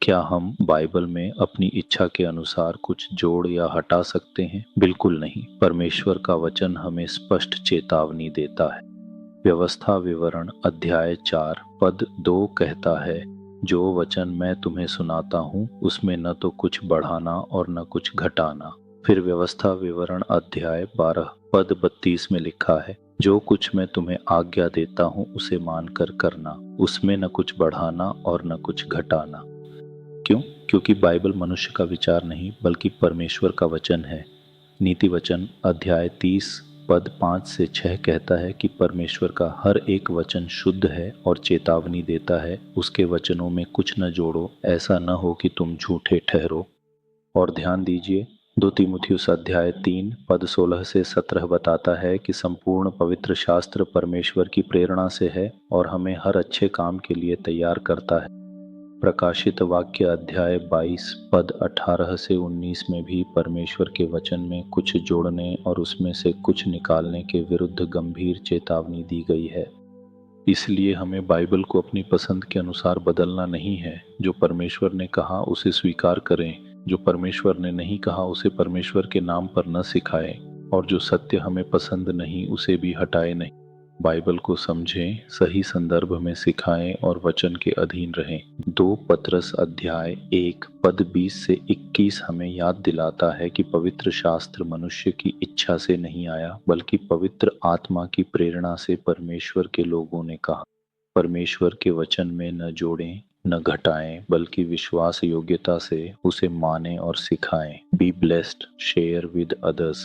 क्या हम बाइबल में अपनी इच्छा के अनुसार कुछ जोड़ या हटा सकते हैं? बिल्कुल नहीं। परमेश्वर का वचन हमें स्पष्ट चेतावनी देता है। व्यवस्था विवरण अध्याय 4 पद 2 कहता है, जो वचन मैं तुम्हें सुनाता हूँ उसमें न तो कुछ बढ़ाना और न कुछ घटाना। फिर व्यवस्था विवरण अध्याय 12 पद 32 में लिखा है, जो कुछ मैं तुम्हें आज्ञा देता हूँ उसे मानकर करना, उसमें न कुछ बढ़ाना और न कुछ घटाना। क्यों? क्योंकि बाइबल मनुष्य का विचार नहीं बल्कि परमेश्वर का वचन है। नीति वचन अध्याय 30 पद 5 से 6 कहता है कि परमेश्वर का हर एक वचन शुद्ध है और चेतावनी देता है, उसके वचनों में कुछ न जोड़ो, ऐसा न हो कि तुम झूठे ठहरो। और ध्यान दीजिए, 2 तीमुथियुस अध्याय 3 पद 16 से 17 बताता है कि संपूर्ण पवित्र शास्त्र परमेश्वर की प्रेरणा से है और हमें हर अच्छे काम के लिए तैयार करता है। प्रकाशित वाक्य अध्याय 22 पद 18 से 19 में भी परमेश्वर के वचन में कुछ जोड़ने और उसमें से कुछ निकालने के विरुद्ध गंभीर चेतावनी दी गई है। इसलिए हमें बाइबल को अपनी पसंद के अनुसार बदलना नहीं है। जो परमेश्वर ने कहा उसे स्वीकार करें, जो परमेश्वर ने नहीं कहा उसे परमेश्वर के नाम पर न सिखाएं, और जो सत्य हमें पसंद नहीं उसे भी हटाए नहीं। बाइबल को समझें, सही संदर्भ में सिखाएं और वचन के अधीन रहें। 2 पतरस अध्याय 1 पद 20 से 21 हमें याद दिलाता है कि पवित्र शास्त्र मनुष्य की इच्छा से नहीं आया बल्कि पवित्र आत्मा की प्रेरणा से परमेश्वर के लोगों ने कहा। परमेश्वर के वचन में न जोड़ें न घटाएं बल्कि विश्वास योग्यता से उसे माने और सिखाएं। Be blessed, share with others.